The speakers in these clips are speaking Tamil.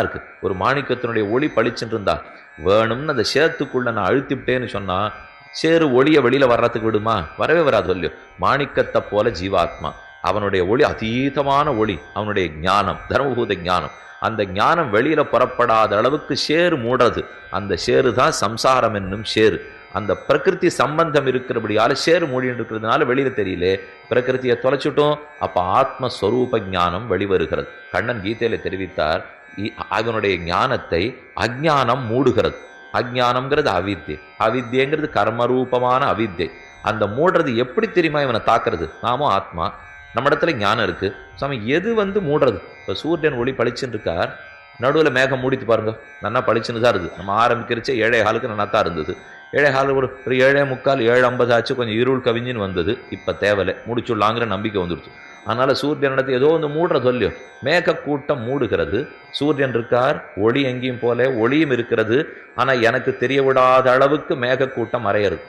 இருக்கு. ஒரு மாணிக்கத்தினுடைய ஒளி பளிச்சுன்னு இருந்தா வேணும்னு அந்த சேத்துக்குள்ள நான் அழுத்திவிட்டேன்னு சொன்னா சேரு ஒளிய வெளியில வர்றதுக்கு விடுமா? வரவே வராது. இல்லையோ? மாணிக்கத்தை போல ஜீவாத்மா, அவனுடைய ஒளி அதீதமான ஒளி, அவனுடைய ஞானம் தர்மபூத ஞானம். அந்த ஞானம் வெளியில புறப்படாத அளவுக்கு சேரு மூடுறது. அந்த சேரு தான் சம்சாரம் என்னும் சேரு. அந்த பிரகிருதி சம்பந்தம் இருக்கிறபடியால சேரு மூடின்னு இருக்கிறதுனால வெளியில தெரியல. பிரகிருத்தியை தொலைச்சுட்டோம், அப்ப ஆத்மஸ்வரூப ஞானம் வெளிவருகிறது. கண்ணன் கீதையில தெரிவித்தார், அவனுடைய ஞானத்தை அஜ்ஞானம் மூடுகிறது. அஜ்ஞானம்ங்கிறது அவித்யை, அவித்யங்கிறது கர்மரூபமான அவித்யை. அந்த மூடுறது எப்படி தெரியுமா இவனை தாக்குறது? நாமும் ஆத்மா, நம்ம இடத்துல ஞானம் இருக்கு. சாமி எது மூடுறது? இப்போ சூரியன் ஒளி பளிச்சுன்னு இருக்கார், நடுவில் மேகம் மூடித்து பாருங்க, நல்லா பளிச்சுன்னு தான் இருக்குது. நம்ம ஆரம்பிக்கிறச்சே 7:15 நல்லா தான் இருந்தது. 7:15 ஒரு 7:45 7:50 ஆச்சு, கொஞ்சம் இருள் கவிஞ்சின்னு வந்தது. இப்போ தேவையில்லை, முடிச்சுடலாங்கிற நம்பிக்கை வந்துடுச்சு. அதனால சூரியனிடத்து ஏதோ மூடுறது இல்லையோ, மேகக்கூட்டம் மூடுகிறது. சூரியன் இருக்கார், ஒளி எங்கேயும் போல ஒளியும் இருக்கிறது. ஆனால் எனக்கு தெரிய விடாத அளவுக்கு மேகக்கூட்டம் மறையிறது.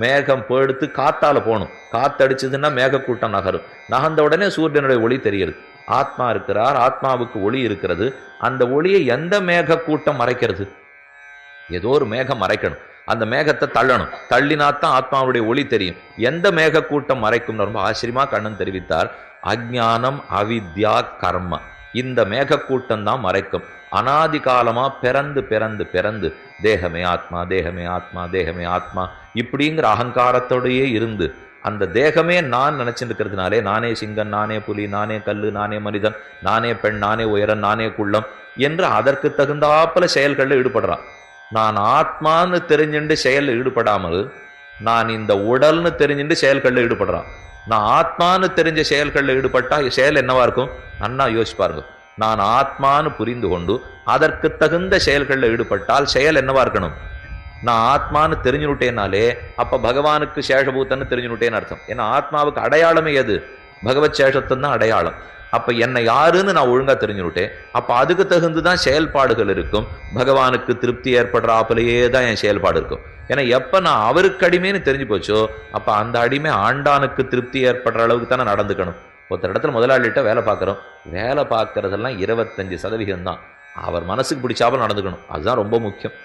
மேகம் போடுத்து காத்தால போகணும், காத்தடிச்சதுன்னா மேகக்கூட்டம் நகரும். நகர்ந்த உடனே சூரியனுடைய ஒளி தெரிகிறது. ஆத்மா இருக்கிறார், ஆத்மாவுக்கு ஒளி இருக்கிறது. அந்த ஒளியை எந்த மேகக்கூட்டம் மறைக்கிறது? ஏதோ ஒரு மேகம் மறைக்கணும். அந்த மேகத்தை தள்ளணும், தள்ளினாத்தான் ஆத்மாவுடைய ஒளி தெரியும். எந்த மேகக்கூட்டம் மறைக்கும்? ரொம்ப ஆச்சரியமா கண்ணன் தெரிவித்தார், அஜ்ஞானம் அவித்யா கர்ம, இந்த மேகக்கூட்டம் தான் மறைக்கும். அனாதி காலமா பிறந்து பிறந்து பிறந்து தேகமே ஆத்மா, தேகமே ஆத்மா, தேகமே ஆத்மா இப்படிங்கிற அகங்காரத்தோடையே இருந்து அந்த தேகமே நான் நினைச்சுட்டு இருக்கிறதுனாலே நானே சிங்கன், நானே புலி, நானே கல்லு, நானே மனிதன், நானே பெண், நானே உயரன், நானே குள்ளம் என்று அதற்கு தகுந்தாப்பல செயல்களில் ஈடுபடுறான். நான் ஆத்மான்னு தெரிஞ்சுட்டு செயலில் ஈடுபடாமல் நான் இந்த உடல்னு தெரிஞ்சுட்டு செயல்களில் ஈடுபடுறான். நான் ஆத்மானு தெரிஞ்ச செயல்களில் ஈடுபட்டா செயல் என்னவா இருக்கும்? நன்னா யோசிப்பாருங்க. நான் ஆத்மானு புரிந்து கொண்டு அதற்கு தகுந்த செயல்களில் ஈடுபட்டால் செயல் என்னவா இருக்கணும்? நான் ஆத்மானு தெரிஞ்சுட்டேனாலே அப்ப பகவானுக்கு சேஷபூத்தன்னு தெரிஞ்சுட்டேன்னு அர்த்தம். ஏன்னா ஆத்மாவுக்கு அடையாளமே எது? பகவத் சேஷத்தன் தான் அடையாளம். அப்ப என்னை யாருன்னு நான் ஒழுங்கா தெரிஞ்சுட்டேன். அப்ப அதுக்கு தகுந்துதான் செயல்பாடுகள் இருக்கும். பகவானுக்கு திருப்தி ஏற்படுறாப்பிலேயே தான் என் செயல்பாடு இருக்கும். ஏன்னா எப்ப நான் அவருக்கு அடிமைன்னு தெரிஞ்சு போச்சோ அப்ப அந்த அடிமை ஆண்டானுக்கு திருப்தி ஏற்படுற அளவுக்கு தானே நடந்துக்கணும். ஒருத்தர் இடத்துல முதலாளிகிட்ட வேலை பார்க்குறோம், வேலை பார்க்கறதெல்லாம் 25% தான். அவர் மனசுக்கு பிடிச்சாமல் நடந்துக்கணும், அதுதான் ரொம்ப முக்கியம்.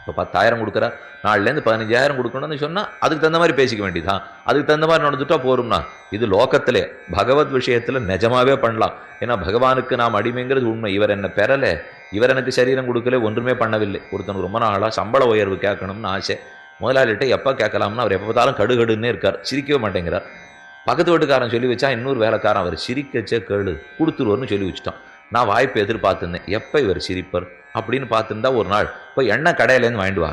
இப்போ 10,000 கொடுக்குறார், நாலுலேருந்து 15,000 கொடுக்கணும்னு சொன்னால் அதுக்கு தகுந்த மாதிரி பேசிக்க வேண்டியதான். அதுக்கு தகுந்த மாதிரி நடந்துட்டா போரும்னா இது லோகத்திலே பகவத் விஷயத்தில் நிஜமாவே பண்ணலாம். ஏன்னா பகவானுக்கு நாம் அடிமைங்கிறது உண்மை. இவர் என்ன பெறலை, இவர் எனக்கு சரீரம் கொடுக்கல, ஒன்றுமே பண்ணவில்லை. ஒருத்தனுக்கு ரொம்ப நாளாக சம்பள உயர்வு கேட்கணும்னு ஆசை. முதலாளிகிட்ட எப்போ கேட்கலாம்னா அவர் எப்போ பார்த்தாலும் கடுகடுன்னே இருக்கார், சிரிக்கவே மாட்டேங்கிறார். பக்கத்து வீட்டுக்காரன் சொல்லி வச்சா இன்னொரு வேலைக்காரன் அவர் சிரிக்கச்சே கேளு கொடுத்துருவார்னு சொல்லி வச்சுட்டான். நான் வாய்ப்பு எதிர்பார்த்துருந்தேன், எப்போ இவர் சிரிப்பர் அப்படின்னு பார்த்துருந்தா ஒரு நாள் இப்போ எண்ணெய் கடையிலேருந்து வாங்கிடுவா.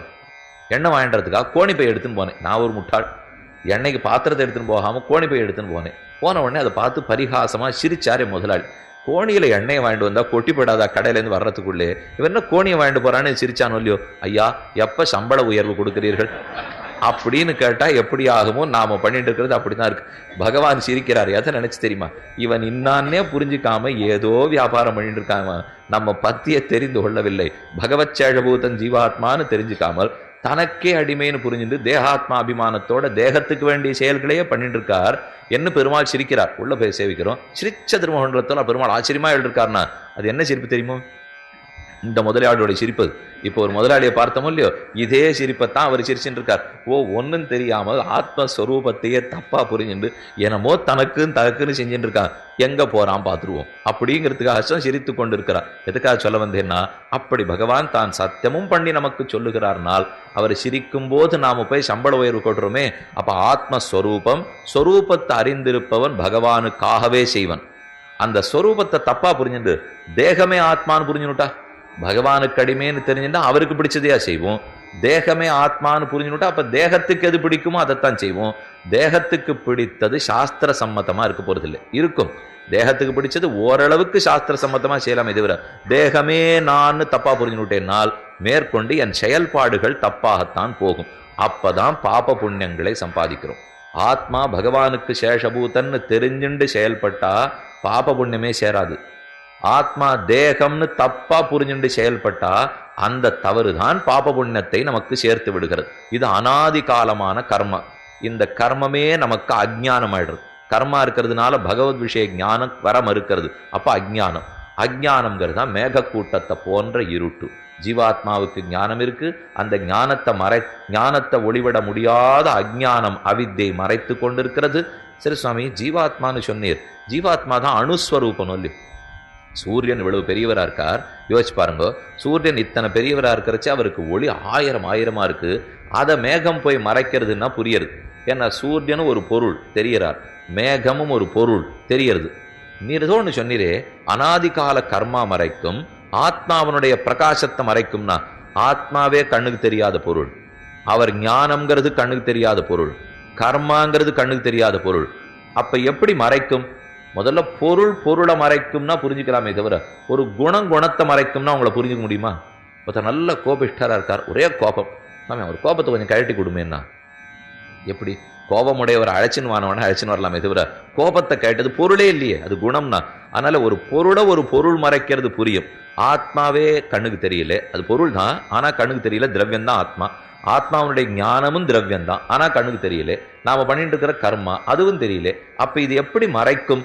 எண்ணெய் வாங்கின்றதுக்காக கோணிப்பை எடுத்துன்னு போனேன். நான் ஒரு முட்டாள், எண்ணெய்க்கு பாத்திரத்தை எடுத்துன்னு போகாமல் கோணிப்பை எடுத்துன்னு போனேன். போன உடனே அதை பார்த்து பரிகாசமாக சிரிச்சாரே முதலாளி. கோணியில் எண்ணெயை வாங்கிட்டு வந்தால் கொட்டி போயிடாதா கடையிலேருந்து வர்றதுக்குள்ளே? இவன் என்ன கோணியை வாங்கிட்டு போகிறான்னு சிரிச்சானோ இல்லையோ. ஐயா எப்போ சம்பள உயர்வு கொடுக்குறீர்கள் அப்படின்னு கேட்டால் எப்படி ஆகுமோ? நாம் பண்ணிட்டு இருக்கிறது அப்படி தான் இருக்கு. பகவான் சிரிக்கிறார். எதை நினைச்சு தெரியுமா? இவன் இன்னான்னே புரிஞ்சிக்காம ஏதோ வியாபாரம் பண்ணிட்டு இருக்காம நம்ம பத்தியை தெரிந்து கொள்ளவில்லை. பகவத் சேஷபூதன் ஜீவாத்மான்னு தெரிஞ்சுக்காமல் தனக்கே அடிமைன்னு புரிஞ்சுட்டு தேகாத்மா அபிமானத்தோட தேகத்துக்கு வேண்டிய செயல்களையே பண்ணிட்டு இருக்கார். என்ன பெருமாள் சிரிக்கிறார். உள்ள போய் சேவிக்கிறோம், சிரிச்ச திருமகண்டலத்தோட பெருமாள் ஆச்சரியமா எழுதிருக்காருன்னா அது என்ன சிரிப்பு தெரியுமோ? இந்த முதலாளியோட சிரிப்பு. இப்போ ஒரு முதலாளியை பார்த்தோமோ இல்லையோ, இதே சிரிப்பைத்தான் அவர் சிரிச்சுட்டு இருக்கார். ஒன்றும் தெரியாமல் ஆத்மஸ்வரூபத்தையே தப்பா புரிஞ்சுட்டு என்னமோ தனக்குன்னு செஞ்சுட்டு இருக்கான். எங்க போறான் பார்த்துருவோம் அப்படிங்கிறதுக்காக சிரித்து கொண்டு இருக்கிறார். எதுக்காக சொல்ல வந்தேன்னா, அப்படி பகவான் தான் சத்தியமும் பண்ணி நமக்கு சொல்லுகிறார்னால் அவர் சிரிக்கும் போது நாம போய் சம்பள உயர்வு கொடுறோமே. அப்ப ஆத்மஸ்வரூபம், ஸ்வரூபத்தை அறிந்திருப்பவன் பகவானுக்காகவே செய்வன். அந்த ஸ்வரூபத்தை தப்பா புரிஞ்சுட்டு தேகமே ஆத்மான்னு புரிஞ்சுட்டா, பகவானுக்கு அடிமைன்னு தெரிஞ்சுட்டா அவருக்கு பிடிச்சதையா செய்வோம். தேகமே ஆத்மான்னு புரிஞ்சுட்டா அப்ப தேகத்துக்கு எது பிடிக்குமோ அதைத்தான் செய்வோம். தேகத்துக்கு பிடித்தது சாஸ்திர சம்மதமா இருக்க போறதில்லை. இருக்கும் தேகத்துக்கு பிடிச்சது ஓரளவுக்கு சாஸ்திர சம்மதமா செய்யலாமே தவிர தேகமே நான் தப்பா புரிஞ்சுட்டேன்னால் மேற்கொண்டு என் செயல்பாடுகள் தப்பாகத்தான் போகும். அப்பதான் பாப புண்ணியங்களை சம்பாதிக்கிறோம். ஆத்மா பகவானுக்கு சேஷபூதன்னு தெரிஞ்சுண்டு செயல்பட்டா பாப புண்ணியமே சேராது. ஆத்மா தேகம்னு தப்பா புரிஞ்சுண்டு செயல்பட்டா அந்த தவறுதான் பாப புண்ணியத்தை நமக்கு சேர்த்து விடுகிறது. இது அனாதி காலமான கர்மா. இந்த கர்மமே நமக்கு அஜ்ஞானம் ஆயிடுறது. கர்மா இருக்கிறதுனால பகவத் விஷய ஞானம் வர மறுக்கிறது. அப்ப அஜ்ஞானம். அஜ்ஞானம்ங்கிறது தான் மேகக்கூட்டத்தை போன்ற இருட்டு. ஜீவாத்மாவுக்கு ஞானம் இருக்கு, அந்த ஞானத்தை ஒளிவிட முடியாத அஜ்ஞானம் அவித்தை மறைத்து கொண்டிருக்கிறது. சரி சுவாமி, ஜீவாத்மான்னு சொன்னீர், ஜீவாத்மா தான் அணுஸ்வரூபம் இல்லையோ? சூரியன் இவ்வளவு பெரியவரா இருக்கார், யோசிச்சு பாருங்க. சூரியன் இத்தனை பெரியவரா இருக்கிறச்சு அவருக்கு ஒளி ஆயிரமா இருக்கு. அதை மேகம் போய் மறைக்கிறதுன்னா புரியுது. ஏன்னா சூரியனும் ஒரு பொருள் தெரியறார், மேகமும் ஒரு பொருள் தெரியறது. நீர் ஏதோ ஒன்று சொன்னீரே, அனாதிகால கர்மா மறைக்கும், ஆத்மாவனுடைய பிரகாசத்தை மறைக்கும்னா, ஆத்மாவே கண்ணுக்கு தெரியாத பொருள், அவர் ஞானம்ங்கிறது கண்ணுக்கு தெரியாத பொருள், கர்மாங்கிறது கண்ணுக்கு தெரியாத பொருள். அப்ப எப்படி மறைக்கும்? முதல்ல பொருளை மறைக்கும்னா புரிஞ்சுக்கலாமே தவிர, ஒரு குணத்தை மறைக்கும்னா உங்களை புரிஞ்சுக்க முடியுமா? ஒருத்தர் நல்ல கோபிஷ்டரா இருக்கார், ஒரே கோபம், சாமி அவர் கோபத்தை கொஞ்சம் கழட்டி கொடுமேன்னா எப்படி? கோபமுடையவர் அழைச்சின்னு வரலாமே தவிர, கோபத்தை கேட்டது பொருளே இல்லையே, அது குணம்னா. அதனால ஒரு பொருள் மறைக்கிறது புரியும். ஆத்மாவே கண்ணுக்கு தெரியல, அது பொருள் தான், ஆனா கண்ணுக்கு தெரியல, திரவியம் தான் ஆத்மா. ஆத்மாவுடைய ஞானமும் திரவியம் தான், ஆனா கண்ணுக்கு தெரியல. நாம பண்ணிட்டு இருக்கிற கர்மா அதுவும் தெரியல. அப்ப இது எப்படி மறைக்கும்?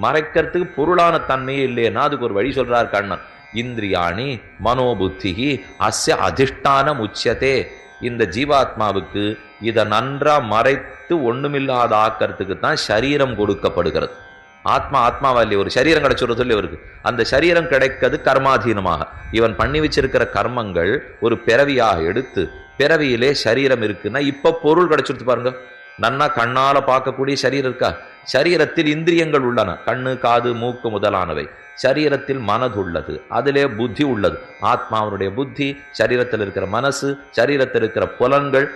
மறைக்கிறதுக்கு பொருளான தன்மையே இல்லையேன்னா அதுக்கு ஒரு வழி சொல்றார் கண்ணன். இந்திரியாணி மனோபுத்திகி அஸ்ய அதிஷ்டானம் உச்சதே. இந்த ஜீவாத்மாவுக்கு இதை நன்றா மறைத்து ஒண்ணுமில்லாத ஆக்கிறதுக்கு தான் சரீரம் கொடுக்கப்படுகிறது. ஆத்மாவா இல்லையே, ஒரு சரீரம் கிடைச்சிடுறது இல்லை இவருக்கு. அந்த சரீரம் கிடைக்கிறது கர்மாதீனமாக. இவன் பண்ணி வச்சிருக்கிற கர்மங்கள் ஒரு பிறவியாக எடுத்து, பிறவியிலே சரீரம் இருக்குன்னா இப்ப பொருள் கிடைச்சிருத்து பாருங்க. நன்னா கண்ணால பார்க்கக்கூடிய சரீரம் இருக்கா? சரீரத்தில் இந்திரியங்கள் உள்ளன, கண்ணு காது மூக்கு முதலானவை. சரீரத்தில் மனது உள்ளது, அதிலே புத்தி உள்ளது. ஆத்மாவனுடைய புத்தி, சரீரத்தில் இருக்கிற மனசு, சரீரத்தில் இருக்கிற புலன்கள்,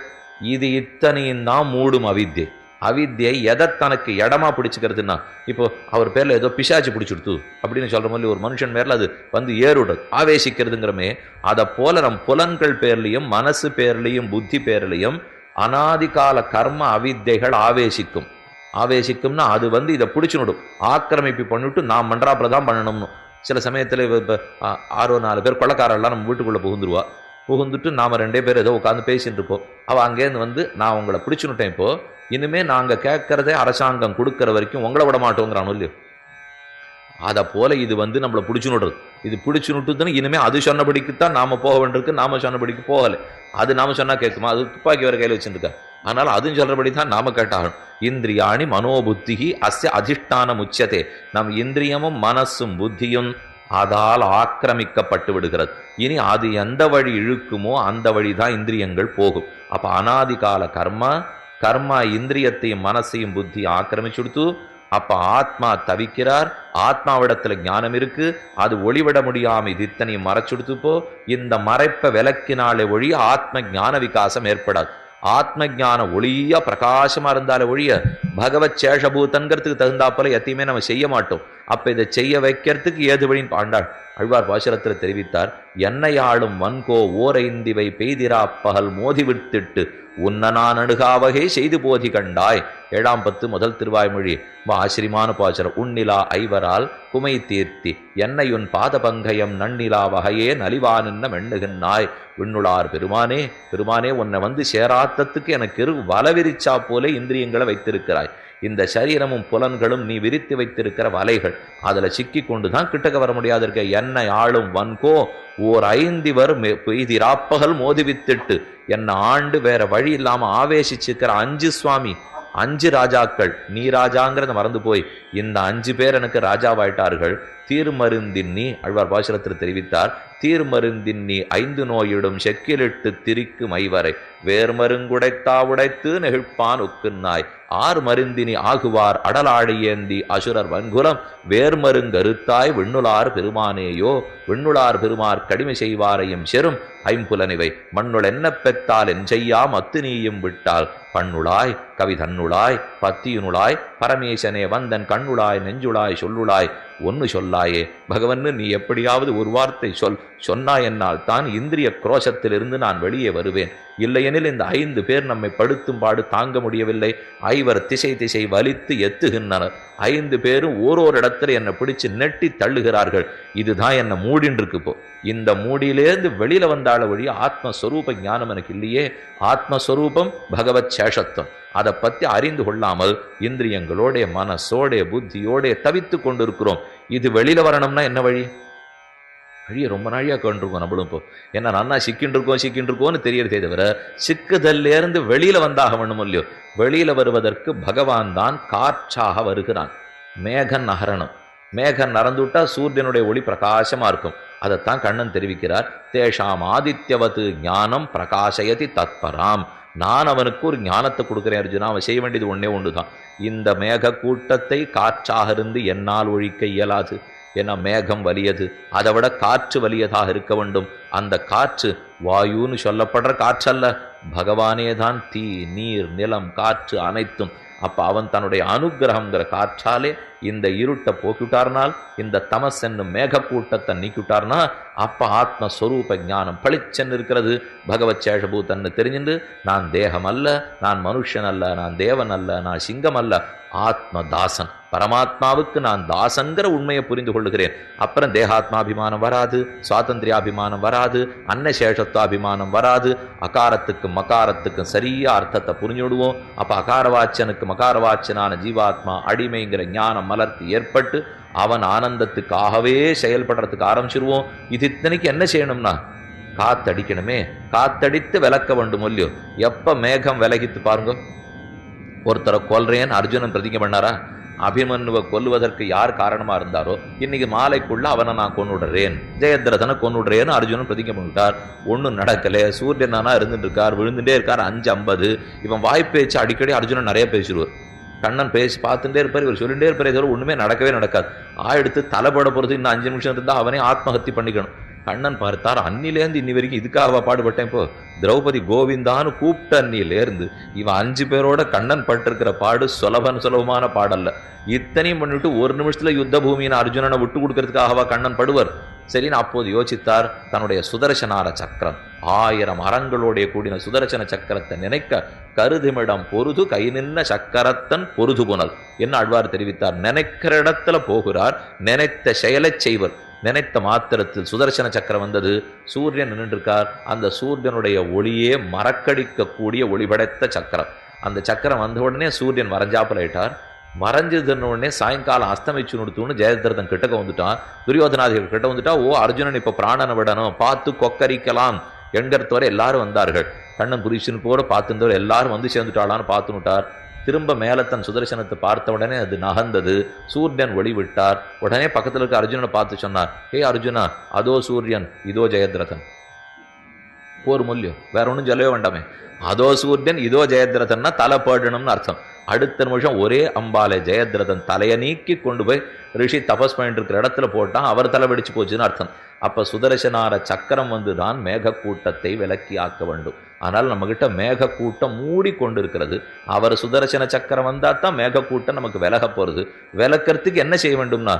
இது இத்தனையும் தான் மூடும் அவித்யை. அவித்யை எதை தனக்கு இடமா பிடிச்சுக்கிறதுன்னா, இப்போ அவர் பேர்ல ஏதோ பிசாச்சு பிடிச்சிடுத்து அப்படின்னு சொல்ற மாதிரி ஒரு மனுஷன் பேர்ல அது வந்து ஏறுடுறது, ஆவேசிக்கிறதுங்கிறமே. அதை போல நம் புலன்கள் பேர்லையும் மனசு பேர்லையும் புத்தி பேர்லையும் அனாதிகால கர்ம அவித்தைகள் ஆவேசிக்கும்னா அது வந்து இதை பிடிச்சுடும், ஆக்கிரமிப்பு பண்ணிவிட்டு நான் மன்றாப்புறதான் பண்ணணும்னு. சில சமயத்தில் இப்போ 6-4 பேர் கொள்ளக்காரெல்லாம் நம்ம வீட்டுக்குள்ளே புகுந்துட்டு நாம் 2 பேர் ஏதோ உட்காந்து பேசிட்டு இருப்போம். அவள் அங்கேருந்து வந்து நான் உங்களை பிடிச்சுனுட்டேன், இப்போ இனிமே நாங்கள் கேட்கறதே அரசாங்கம் கொடுக்குற வரைக்கும் உங்களை விட மாட்டோங்கிறானோ இல்லையோ. அதை போல இது வந்து நம்மளை பிடிச்சுனுடுறது. இது பிடிச்சுனுட்டுதுன்னு இனிமே அது சொன்னபடிக்குத்தான் நாம போக வேண்டியிருக்கு, நாம சொன்னபடிக்கு போகலை. அது நாம சொன்னா கேட்குமா? அது துப்பாக்கி வர கையில் வச்சுருக்கா. அதனால அதுவும் சொல்றபடி தான் நாம கேட்டாகணும். இந்திரியாணி மனோபுத்திகி அஸ்ய அதிஷ்டானம் உச்சதே. நம் இந்திரியமும் மனசும் புத்தியும் அதால் ஆக்கிரமிக்கப்பட்டு விடுகிறது. இனி அது எந்த வழி இழுக்குமோ அந்த வழிதான் இந்திரியங்கள் போகும். அப்ப அனாதிகால கர்மா இந்திரியத்தையும் மனசையும் புத்தி ஆக்கிரமிச்சுடுத்து. அப்ப ஆத்மா தவிக்கிறார், ஆத்மாவிடத்துல ஞானம் இருக்கு, அது ஒளிவிட முடியாம இது இத்தனையும் மறைச்சுடுத்துப்போ. இந்த மறைப்பை விளக்கினாலே ஒழிய ஆத்ம ஞான விகாசம் ஏற்படாது. ஆத்ம ஞான ஒளியா பிரகாசமா இருந்தாலே ஒழிய பகவத் சேஷபூதன்கிறதுக்கு தகுந்தா போல எத்தையுமே நம்ம செய்ய மாட்டோம். அப்ப இதை செய்ய வைக்கிறதுக்கு ஏது வழின்னு பாண்டாள் ஆழ்வார் பாசுரத்தில் தெரிவித்தார். என்னையாளும் வன்கோ ஓரைந்திவை பெய்திரா பகல் மோதி விடுத்திட்டு உன்னனான் அணுகாவகை செய்து போதி கண்டாய். 7ஆம் பத்து முதல் திருவாய்மொழி. ஆசிரியமான பாசுரம். உன்னிலா ஐவரால் குமை தீர்த்தி என்னையுன் பாத பங்கயம் நன்னிலா வகையே நலிவானின்ன மெண்ணுகின்னாய். விண்ணுளார் பெருமானே உன்னை வந்து சேராத்தத்துக்கு எனக்கு வலவிரிச்சா போலே இந்திரியங்களை வைத்திருக்கிறாய். இந்த சரீரமும் புலன்களும் நீ விரித்து வைத்திருக்கிற வலைகள், அதுல சிக்கி கொண்டுதான் கிட்டக்க வர முடியாது இருக்க. என்னை ஆளும் வன்கோ ஓர் 5 பெய்திராப்பகல் மோதிவித்திட்டு என்னை ஆண்டு வேற வழி இல்லாம ஆவேசிச்சிருக்கிற 5 சுவாமி, 5 ராஜாக்கள். நீ ராஜாங்கிறத மறந்து போய் இந்த 5 பேர் எனக்கு ராஜாவாயிட்டார்கள். தீர்மருந்தின்னி ஆழ்வார் பாசுரத்தில் தெரிவித்தார். தீர்மருந்தின்னி 5 நோயிடும் செக்கிலிட்டு திரிக்கு மைவரை வேர்மருங்குடைத்தா உடைத்து நெகிழ்ப்பான் உக்குன்னாய். 6 மருந்தினி ஆகுவார் அடலாடியேந்தி அசுரர் வன்குலம் வேர்மருங்கருத்தாய் விண்ணுளார் பெருமானேயோ. விண்ணுளார் பெருமார் கடிமை செய்வாரையும் செரும் ஐம்புலனிவை மண்ணுள் என்ன பெற்றால் என் செய்யாம் அத்து நீயும் விட்டால் பண்ணுளாய் கவி தன்னுளாய் பத்தியுனுளாய் பரமேசனே வந்தன் கண்ணுளாய் நெஞ்சுளாய் சொல்லுளாய் ஒன்னு சொல்லாயே. பகவன் நீ எப்படியாவது ஒரு வார்த்தை சொன்னாய் என்னால் தான் இந்திரிய குரோஷத்திலிருந்து நான் வெளியே வருவேன். இல்லையெனில் இந்த 5 பேர் நம்மை படுத்தும் பாடு தாங்க முடியவில்லை. 5 திசை வலித்து எத்துகின்றனர். 5 பேரும் ஓரோரு இடத்துல என்னை பிடிச்சு நெட்டி தள்ளுகிறார்கள். இதுதான் என்னை மூடின்னு இருக்கு. இப்போ இந்த மூடியிலேருந்து வெளியில வந்தால வழிய ஆத்மஸ்வரூப ஞானம் எனக்கு இல்லையே. ஆத்மஸ்வரூபம் பகவத் சேஷத்துவம். அதை பத்தி அறிந்து கொள்ளாமல் இந்திரியங்களோட மனசோட புத்தியோட தவித்து கொண்டிருக்கிறோம். இது வெளியில வரணும்னா என்ன வழி? வழியை ரொம்ப நாழியாக கொண்டிருக்கோம் நம்மளும். இப்போ என்ன நன்னா சிக்கின்னு இருக்கோன்னு தெரியறதே தவிர சிக்குதல்லேருந்து வெளியில வந்தாக வேணும் இல்லையோ. வெளியில வருவதற்கு பகவான் தான் காற்றாக வருகிறான். மேகன் நகரணும். மேகன் நறந்துவிட்டா சூரியனுடைய ஒளி பிரகாசமா இருக்கும். அதைத்தான் கண்ணன் தெரிவிக்கிறார். தேஷாம் ஆதித்யவது ஞானம் பிரகாசயதி தத்பராம். நான் அவனுக்கு ஒரு ஞானத்தை கொடுக்குறேன் அர்ஜுனா. அவன் செய்ய வேண்டியது ஒன்னே ஒன்றுதான். இந்த மேக கூட்டத்தை காற்றாக இருந்து என்னால் ஒழிக்க இயலாது. ஏன்னா மேகம் வலியது, அதை விட காற்று வலியதாக இருக்க வேண்டும். அந்த காற்று வாயுன்னு சொல்லப்படுற காற்றல்ல, பகவானே தான் தீ நீர் நிலம் காற்று அனைத்தும். அப்ப அவன் தன்னுடைய அனுகிரகங்கிற காற்றாலே இந்த இருட்டை போக்கிவிட்டார்னால், இந்த தமஸ் என்னும் மேக கூட்டத்தை நீக்கிவிட்டார்னா, அப்ப ஆத்மஸ்வரூப ஞானம் பளிச்சென்னு இருக்கிறது. பகவத் சேஷபூத்தன்னு தெரிஞ்சுண்டு நான் தேகம் அல்ல, நான் மனுஷன் அல்ல, நான் தேவன் அல்ல, நான் சிங்கம் அல்ல, ஆத்மதாசன், பரமாத்மாவுக்கு நான் தாசங்கிற உண்மையை புரிந்து கொள்ளுகிறேன். அப்புறம் தேகாத்மாபிமானம் வராது, சுவாதந்திரியாபிமானம் வராது, அன்னசேஷத்வாபிமானம் வராது. அகாரத்துக்கு மகாரத்துக்கு சரியா அர்த்தத்தை புரிஞ்சுடுவோம். அப்ப அகாரவாச்சனுக்கு மகாரவாச்சனான ஜீவாத்மா அடிமைங்கிற ஞானம் மலர்த்தி ஏற்பட்டு அவன் ஆனந்தத்துக்காகவே செயல்படுறதுக்கு ஆரம்பிச்சிருவோம். இது இத்தனைக்கு என்ன செய்யணும்னா காத்தடிக்கணுமே. காத்தடித்து விளக்க வேண்டும் இல்லையோ. எப்ப மேகம் விலகித்து பாருங்க. ஒருத்தரை கொல்றேன்னு அர்ஜுனன் பிரதிஜை பண்ணாரா? அபிமன்யுவை கொல்லுவதற்கு யார் காரணமா இருந்தாரோ இன்னைக்கு மாலைக்குள்ள அவனை நான் கொன்னுடுறேன், ஜெயத்ரதனை கொன்னுடுறேன்னு அர்ஜுனன் பிரதிஜை பண்ணிட்டார். ஒன்றும் நடக்கல. சூரியனானா இருந்துட்டு இருக்கார், விழுந்துட்டே இருக்கார். 5:50. இவன் வாய்ப்பேச்சு அடிக்கடி அர்ஜுனன் நிறைய பேசிடுவார். கண்ணன் பேசி பார்த்துட்டே இருப்பார், இவர் சொல்லிட்டே இருப்பார். இதோட ஒண்ணுமே நடக்கவே நடக்காது. எடுத்து தலைப்பட போறது இன்னும் 5 நிமிஷம் இருந்தா அவனே ஆத்மஹத்தி பண்ணிக்கணும். கண்ணன் பார்த்தார், அன்னிலேருந்து இன்னி வரைக்கும் இதுக்காக பாடுபட்டேன். இப்போ திரௌபதி கோவிந்தான்னு கூப்பிட்ட அன்னிலேருந்து இவன் 5 பேரோட கண்ணன் பட்டிருக்கிற பாடு சுலபமான பாடல்ல. இத்தனையும் பண்ணிட்டு ஒரு நிமிஷத்துல யுத்த பூமியின் அர்ஜுனனை விட்டு கொடுக்கறதுக்காகவா கண்ணன் படுவர்? சரின்னு அப்போது யோசித்தார். தன்னுடைய சுதர்சனார சக்கரம், 1000 அறங்களோடைய கூடின சுதர்சன சக்கரத்தை நினைக்க கருதிமிடம் பொருது கை நின்ன சக்கரத்தன் பொருது புனல் என்ன ஆழ்வார் தெரிவித்தார். நினைக்கிற இடத்துல போகிறார், நினைத்த செயலை செய்வர். நினைத்த மாத்திரத்தில் சுதர்சன சக்கரம் வந்தது. சூரியன் நின்றுருக்கார். அந்த சூரியனுடைய ஒளியே மறக்கடிக்கக்கூடிய ஒளிபடைத்த சக்கரம். அந்த சக்கரம் வந்த உடனே சூரியன் மறைஞ்சாப்புல ஆயிட்டார். மறைஞ்சதுன்னு உடனே சாயங்காலம் அஸ்தமிச்சு நிறுத்துன்னு ஜெயத்ரதன் கிட்டக்க வந்துட்டான். துரியோதனாதிகள் கிட்ட வந்துட்டா, ஓ அர்ஜுனன் இப்ப பிராணனை விடணும், பார்த்து கொக்கரிக்கலாம் என்கிறதுவரை எல்லாரும் வந்தார்கள். கண்ணன் புரிஷன் போட பார்த்துருந்தவர் எல்லாரும் வந்து சேர்ந்துட்டாளான்னு பார்த்துனுட்டார். திரும்ப மேல தன் சுதர்சனத்தை பார்த்த உடனே அது நகர்ந்தது. சூரியன் ஒளி விட்டார். உடனே பக்கத்தில் இருக்க அர்ஜுனனை பார்த்து சொன்னார், ஹே அர்ஜுனா, அதோ சூரியன் இதோ ஜெயத்ரதன். போர் மூல்யம் வேற ஒன்றும் சொல்லவே வேண்டாமே. அதோ சூரியன் இதோ ஜெயத்ரதன்னா தலை போடணும்னு அர்த்தம். அடுத்த நிமிஷம் ஒரே அம்பாலே ஜெயத்ரதன் தலையை நீக்கி கொண்டு போய் ரிஷி தபஸ் பண்ணிட்டு இருக்கிற இடத்துல போட்டான். அவர் தலை வெடிச்சு போச்சுன்னு அர்த்தம். அப்ப சுதர்சனார சக்கரம் வந்துதான் மேக கூட்டத்தை விலக்கி ஆக்க வேண்டும். ஆனால் நம்ம கிட்ட மேக கூட்டம் மூடி கொண்டு இருக்கிறது. அவர் சுதர்சன சக்கரம் வந்தா தான் மேக கூட்டம் நமக்கு விலக போறது. விலக்கிறதுக்கு என்ன செய்ய வேண்டும்னா,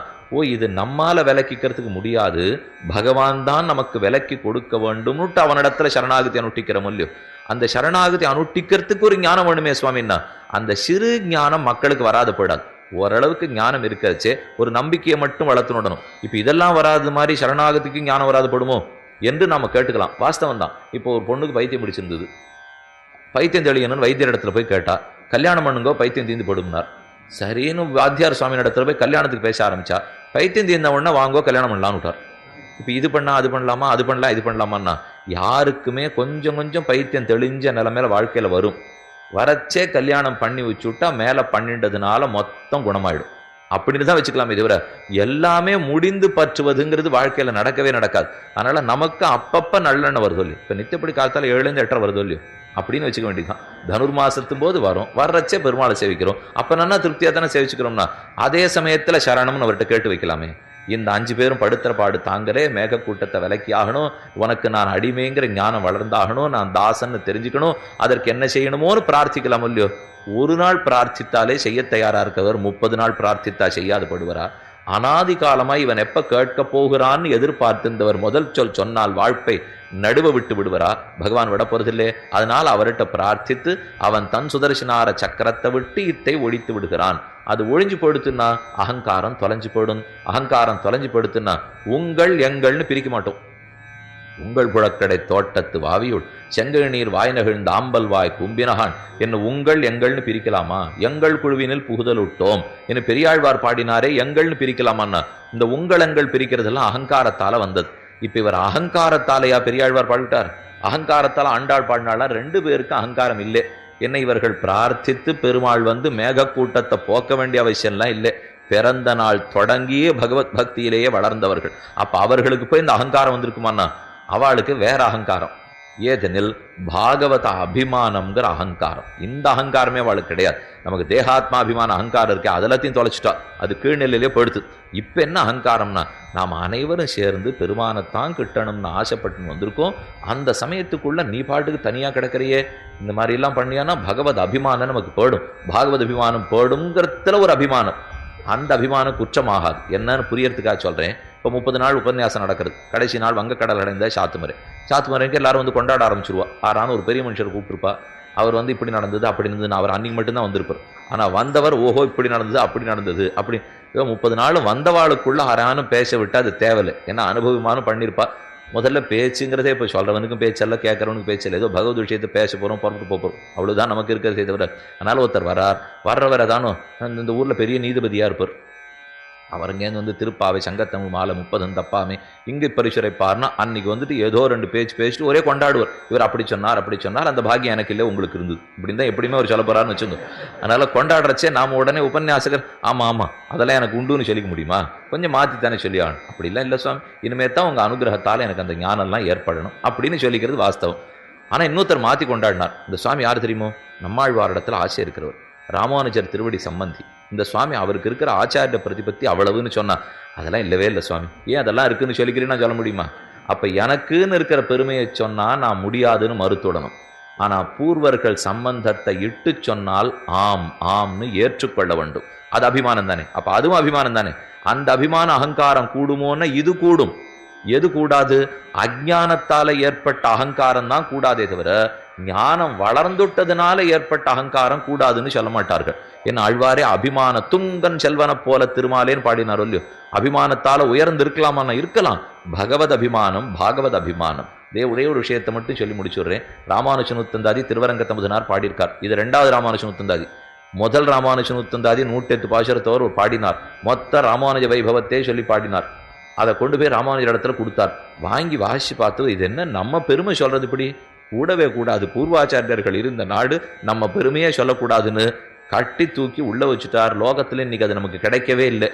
இது நம்மால விலக்கிக்கிறதுக்கு முடியாது, பகவான் தான் நமக்கு விலக்கி கொடுக்க வேண்டும்னுட்டு அவனிடத்துல சரணாகதி அனுஷ்டிக்கிறோம் இல்லையோ. அந்த சரணாகதி அனுஷ்டிக்கிறதுக்கு ஒரு ஞானம் வேணுமே சுவாமின்னா, அந்த சிறு ஞானம் மக்களுக்கு வராது போயிடாது. ஓரளவுக்கு ஞானம் இருக்கிறச்சே ஒரு நம்பிக்கையை மட்டும் வளர்த்துடணும். இப்ப இதெல்லாம் வராது மாதிரி சரணாகதிக்கு ஞானம் வராது படுமோ என்று நாம கேட்டுக்கலாம். வாஸ்தவம் தான். இப்போ ஒரு பொண்ணுக்கு பைத்தியம் பிடிச்சிருந்தது. பைத்தியம் தெளியணும்னு வைத்தியர் இடத்துல போய் கேட்டா, கல்யாணம் பண்ணுங்கோ பைத்தியம் தீர்ந்து படும்னார். சரின்னு வாத்தியார் சுவாமி இடத்துல போய் கல்யாணத்துக்கு பேச ஆரம்பிச்சா, பைத்தியம் தீர்ந்த உடனே வாங்கோ கல்யாணம் பண்ணலான்னு விட்டார். இப்ப இது பண்ணா அது பண்ணலாமா, அது பண்ணலாம் இது பண்ணலாமான்னா, யாருக்குமே கொஞ்சம் கொஞ்சம் பைத்தியம் தெளிஞ்ச நிலைமையில வாழ்க்கையில வரும். வரச்சே கல்யாணம் பண்ணி வச்சுட்டா மேல பண்ணின்றதுனால மொத்தம் குணமாயிடும் அப்படின்னு தான் வச்சுக்கலாம். இதுவர எல்லாமே முடிந்து பற்றுவதுங்கிறது வாழ்க்கையில நடக்கவே நடக்காது. அதனால நமக்கு அப்பப்ப நல்லெண்ணெய் வருது இல்லையோ. இப்ப நித்தியப்படி காலத்தால 7-8 வருது இல்லையோ அப்படின்னு வச்சுக்க வேண்டியதுதான். தனுர்மாசத்தும் போது வரும், வர்றச்சே பெருமாளை சேவிக்கிறோம். அப்ப நல்லா திருப்தியா தானே சேவிச்சுக்கிறோம்னா, அதே சமயத்துல சரணம்னு அவர்கிட்ட கேட்டு வைக்கலாமே. இந்த 5 பேரும் படுத்துற பாடு தாங்களே, மேக கூட்டத்தை விலக்கி ஆகணும், உனக்கு நான் அடிமைங்கிற ஞானம் வளர்ந்தாகணும், நான் தாசன்னு தெரிஞ்சுக்கணும், அதற்கு என்ன செய்யணுமோன்னு பிரார்த்திக்கலாம் இல்லையோ. ஒரு நாள் பிரார்த்தித்தாலே செய்ய தயாரா இருக்கவர் 30 நாள் பிரார்த்தித்தா செய்யாது படுவரா? அனாதி காலமாய் இவன் எப்ப கேட்க போகிறான்னு எதிர்பார்த்திருந்தவர் முதல் சொல் சொன்னால் வாழ்ப்பை நடுவ விட்டு விடுவரா? பகவான் விட போறதில்லே. அதனால் அவர்கிட்ட பிரார்த்தித்து அவன் தன் சுதர்சனார சக்கரத்தை விட்டு இத்தை ஒழித்து விடுகிறான். அது ஒழிஞ்சு போடுத்துன்னா அகங்காரம் தொலைஞ்சு போடும். அகங்காரம் தொலைஞ்சு போடுத்துன்னா உங்கள் எங்கள்னு பிரிக்க மாட்டோம். உங்கள் புழக்கடை தோட்டத்து வாவியுள் செங்கல் நீர் வாய் நகிழ்ந்த ஆம்பல் வாய் கும்பினகான் என்ன உங்கள் எங்கள்னு பிரிக்கலாமா? எங்கள் குழுவினில் புகுதல் விட்டோம் என்ன பெரியாழ்வார் பாடினாரே, எங்கள்னு பிரிக்கலாமான்னா இந்த உங்கள் எங்கள் பிரிக்கிறதெல்லாம் அகங்காரத்தால வந்தது. இப்ப இவர் அகங்காரத்தாலையா பெரியாழ்வார் பாடிவிட்டார்? அகங்காரத்தால் ஆண்டாள் பாடினாளா? 2 பேருக்கு அகங்காரம் இல்லை. என்ன இவர்கள் பிரார்த்தித்து பெருமாள் வந்து மேக கூட்டத்தை போக்க வேண்டிய அவசியம்லாம் இல்லை. பிறந்த நாள் தொடங்கியே பகவத் பக்தியிலேயே வளர்ந்தவர்கள். அப்ப அவர்களுக்கு போய் இந்த அகங்காரம் வந்திருக்குமாண்ணா? அவளுக்கு வேற அகங்காரம். ஏதெனில் பாகவத அபிமானம்ங்கிற அகங்காரம். இந்த அகங்காரமே அவளுக்கு கிடையாது. நமக்கு தேகாத்மா அபிமான அகங்காரம் இருக்கே, அதெல்லாத்தையும் தொலைச்சிட்டா, அது கீழ்நிலையிலே படுத்து. இப்ப என்ன அகங்காரம்னா, நாம் அனைவரும் சேர்ந்து பெருமானத்தான் கிட்டணும்னு ஆசைப்பட்டு வந்திருக்கோம். அந்த சமயத்துக்குள்ள நீ பாட்டுக்கு தனியா கிடக்கிறையே, இந்த மாதிரி எல்லாம் பண்ணியானா பகவத் அபிமானம் நமக்கு போடும். பாகவத் அபிமானம் போடுங்கிறதுல ஒரு அபிமானம். அந்த அபிமானம் குற்றமாகாது. என்னன்னு புரியறதுக்காக சொல்றேன். இப்போ 30 நாள் உபன்யாசம் நடக்கிறது. கடைசி நாள் வங்கக்கடல் அடைந்த சாத்துமறை. சாத்துமறைக்கு எல்லாரும் வந்து கொண்டாட ஆரம்பிச்சிருவா. ஆறான ஒரு பெரிய மனுஷர் கூப்பிட்டுருப்பா. அவர் வந்து இப்படி நடந்தது அப்படி இருந்தது, அவர் அன்னைக்கு மட்டும்தான் வந்திருப்பார். ஆனால் வந்தவர் ஓஹோ இப்படி நடந்தது அப்படி நடந்தது அப்படி 30 நாளும் வந்தவாளுக்குள்ள ஆறானும் பேச விட்டு அது தேவையில்லை. ஏன்னா அனுபவமானும் பண்ணியிருப்பா. முதல்ல பேச்சுங்கிறதே இப்போ சொல்றவனுக்கும் பேச்சல்ல, கேட்கறவனுக்கும் பேச்சல்ல. ஏதோ பகவத் விஷயத்தை பேச போறோம், புறப்பட்டு போகிறோம், அவ்வளவுதான் நமக்கு இருக்கிறதே தவிர. அதனால ஒருத்தர் வர்றவர் ஏதானோ இந்த ஊர்ல பெரிய நீதிபதியா இருப்பார். அவர் இங்கேருந்து வந்து திருப்பாவை சங்கத்தமிழ் மாலை 30 தப்பாமே இங்கே பரிசுரைப்பார்னா அன்னைக்கு வந்துட்டு ஏதோ 2 பேச்சு பேசிட்டு ஒரே கொண்டாடுவார். இவர் அப்படி சொன்னார் அப்படி சொன்னார், அந்த பாக்கியம் எனக்கு இல்லை உங்களுக்கு இருந்தது, இப்படின்னு தான் எப்படியுமே அவர் சொல்ல போறாருன்னு வச்சுங்க. அதனால கொண்டாடுறச்சே நாம உடனே உபன்யாசகர் ஆமா அதெல்லாம் எனக்கு உண்டுன்னு சொல்லிக்க முடியுமா? கொஞ்சம் மாற்றித்தானே சொல்லி ஆகணும். அப்படிலாம் இல்லை சுவாமி, இனிமே தான் உங்க அனுகிரகத்தால் எனக்கு அந்த ஞானம்லாம் ஏற்படணும் அப்படின்னு சொல்லிக்கிறது வாஸ்தவம். ஆனா இன்னொருத்தர் மாற்றி கொண்டாடினார். இந்த சுவாமி யார் தெரியுமோ? நம்மாழ்வாரிடத்துல ஆசை இருக்கிறவர், ராமானுஜர் திருவடி சம்பந்தி. இந்த சுவாமி அவருக்கு இருக்கிற ஆச்சாரிய பிரதிபத்தி அவ்வளவுன்னு சொன்னா, அதெல்லாம் இல்லவே இல்லை சுவாமி. ஏன் அதெல்லாம் இருக்குன்னு சொல்லிக்கிறேன்னா சொல்ல முடியுமா? அப்ப எனக்குன்னு இருக்கிற பெருமையை சொன்னா நான் முடியாதுன்னு மறுத்துடணும். ஆனா பூர்வர்கள் சம்பந்தத்தை இட்டு சொன்னால் ஆம் ஆம்னு ஏற்றுக்கொள்ள வேண்டும். அது அபிமானம் தானே? அப்ப அதுவும் அபிமானம் தானே? அந்த அபிமான அகங்காரம் கூடுமோன்னா இது கூடும். எது கூடாது? அஜ்ஞானத்தால ஏற்பட்ட அகங்காரம் தான் கூடாதே தவிர ஞானம் வளர்ந்துட்டதுனால ஏற்பட்ட அகங்காரம் கூடாதுன்னு சொல்ல மாட்டார்கள். என் ஆழ்வாரே அபிமான துங்கன் செல்வன போல திருமாலேன்னு பாடினார் இல்லையோ? அபிமானத்தால உயர்ந்து இருக்கலாமா? இருக்கலாம். பகவத் அபிமானம் பாகவத் அபிமானம். ஒரே ஒரு விஷயத்தை மட்டும் சொல்லி முடிச்சுடுறேன். ராமானுஜன் உத்தந்தாதி திருவரங்க தமுதனார் பாடியிருக்கார். இது 2வது ராமானுஜன் உத்தந்தாதி. முதல் ராமானுஜன் உத்தந்தாதி 108 பாசுரத்தவர் பாடினார். மொத்த ராமானுஜ வைபவத்தே சொல்லி பாடினார். அதை கொண்டு போய் ராமானுஜர் இடத்துல கொடுத்தார். வாங்கி வாசி பார்த்து இது என்ன நம்ம பெருமை சொல்றது இப்படி கூடவே கூடாது, பூர்வாச்சாரியர்கள் இருந்த நாடு, நம்ம பெருமையே சொல்லக்கூடாதுன்னு கட்டி தூக்கி உள்ள வச்சுட்டார். லோகத்துல இன்னைக்கு அது நமக்கு கிடைக்கவே இல்லை.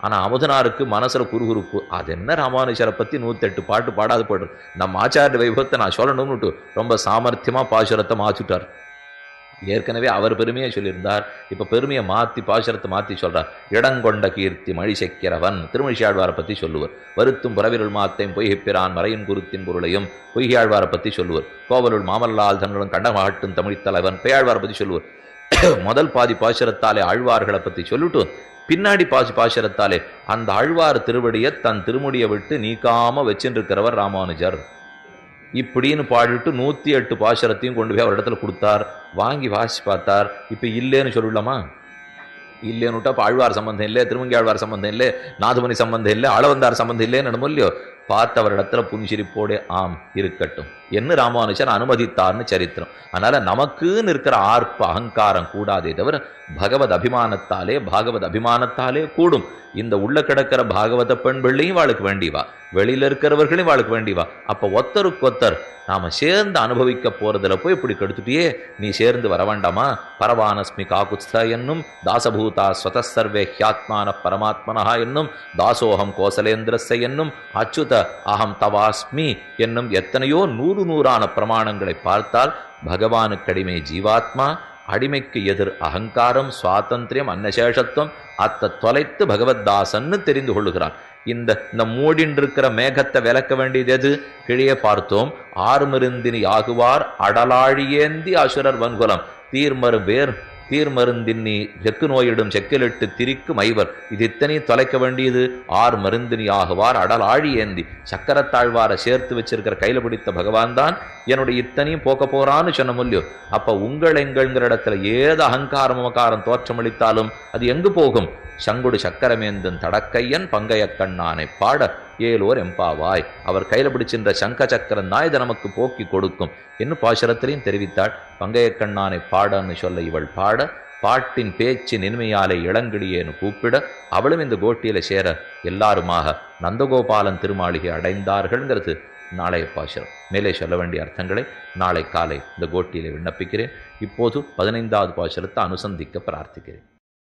ஆனா அமுதனாருக்கு மனசுல குறுகுறுப்பு, அது என்ன ராமானுஜரை பத்தி 108 பாட்டு பாடாது போடுறது, நம்ம ஆச்சாரிய வைபவத்தை நான் சொல்லணும்னு ரொம்ப சாமர்த்தியமா பாசுரத்தை மாற்றிட்டார். ஏற்கனவே அவர் பெருமையை சொல்லியிருந்தார், இப்ப பெருமையை மாத்தி பாசுரத்தை மாத்தி சொல்றார். இடங்கொண்ட கீர்த்தி மழி செக்கிறவன் திருமழியாழ்வாரை பத்தி சொல்லுவர். வருத்தும் புறவிருள் மாத்தையும் பொய்கிப்பிரான் மறையின் குருத்தின் பொருளையும் பொய்யாழ்வாரை பத்தி சொல்லுவர். கோவலுள் மாமல்லால் தன்னுடன் கண்டமாட்டும் தமிழ் தலைவன் பெயாழ்வாரை பத்தி சொல்லுவர். முதல் பாதி பாசுரத்தாலே ஆழ்வார்களை பத்தி சொல்லிட்டு பின்னாடி பாசுரத்தாலே அந்த ஆழ்வார் திருவடியை தன் திருமுடியை விட்டு நீக்காம வச்சுருக்கிறவர் ராமானுஜர் இப்படின்னு பாடிட்டு 108 பாசுரத்தையும் கொண்டு போய் அவர் இடத்துல கொடுத்தார். வாங்கி வாசி பார்த்தார். இப்ப இல்லைன்னு சொல்லலாமா? இல்லைன்னுட்டா இப்போ ஆழ்வார் சம்பந்தம் இல்லை, திருமங்கி ஆழ்வார் சம்பந்தம் இல்லை, நாதமுனி சம்பந்தம் இல்லை, அளவந்தார் சம்பந்தம் இல்லைன்னு என்னமோ இல்லையோ பார்த்து அவர் இடத்துல புன்சிரிப்போடு ஆம் இருக்கட்டும் என்ன ராமானுஜர் அனுமதித்தார்னு சரித்திரம். அதனால நமக்குன்னு இருக்கிற ஆர்ப்ப அகங்காரம் கூடாதே தவிர பகவத் அபிமானத்தாலே கூடும். இந்த உள்ள கிடக்கிற பாகவத பெண்களையும் வாளுக்கு வேண்டிவா, வெளியில இருக்கிறவர்களையும் வாளுக்கு வேண்டிவா. அப்ப ஒத்தருக்கு ஒத்தர் நாம சேர்ந்து அனுபவிக்க போறதுல போய் இப்படி கெடுத்துட்டியே, நீ சேர்ந்து வர வேண்டாமா? பரவானஸ்மி காகுத்ஸ்த என்னும் தாசபூதா ஸ்வதசர்வே ஹியாத்மான பரமாத்மனா என்னும் தாசோகம் கோசலேந்திரஸ்ய என்னும் அச்சுத அகம் தவாஸ்மி என்னும் எத்தனையோ 100 பிரமாணங்களை பார்த்தால் பகவானுக்கு அடிமை ஜீவாத்மா, அடிமைக்கு எதிர் அகங்காரம், சுவாதந்திரியம், அன்னசேஷத்துவம் அத்தை தொலைத்து பகவத்தாசன்னு தெரிந்து கொள்ளுகிறான். இந்த மூடின்றிருக்கிற மேகத்தை விளக்க வேண்டியது எது? கிழியே பார்த்தோம். ஆறுமருந்தினி ஆகுவார் அடலாழியேந்தி அசுரர் வன்குலம் தீர்மருந்தினி செக்கு நோயிடும் செக்கிலிட்டு திரிக்கு மைவர். இது இத்தனையும் தொலைக்க வேண்டியது ஆறு மருந்தினி ஆகுவார் அடல் ஆழியேந்தி. சக்கரத்தாழ்வாரை சேர்த்து வச்சிருக்கிற கையில பிடித்த பகவான் தான் என்னுடைய இத்தனையும் போக்க போறான்னு சொன்ன முடியும். அப்ப எங்கள்ங்கிற இடத்துல ஏது அகங்காரம் மமகாரம் தோற்றமளித்தாலும் அது எங்கு போகும்? சங்குடு சக்கரமேந்தன் தடக்கையன் பங்கைய கண்ணானை பாட ஏலோர் எம்பாவாய். அவர் கையில பிடிச்சின்ற சங்க சக்கரம் தான் இதை நமக்கு போக்கி கொடுக்கும் என்ன பாசுரத்திலையும் தெரிவித்தாள். பங்கைய கண்ணானை பாடன்னு சொல்ல இவள் பாட பாட்டின் பேச்சின் இனிமையாலே இளங்கிடியேன்னு கூப்பிட அவளும் இந்த கோட்டியில சேர எல்லாருமாக நந்தகோபாலன் திருமாளிகை அடைந்தார்கள்ங்கிறது நாளைய பாசுரம். மேலே சொல்ல வேண்டிய அர்த்தங்களை நாளை காலை இந்த கோட்டியிலே விண்ணப்பிக்கிறேன். இப்போது 15வது பாசுரத்தை அனுசந்திக்க பிரார்த்திக்கிறேன்.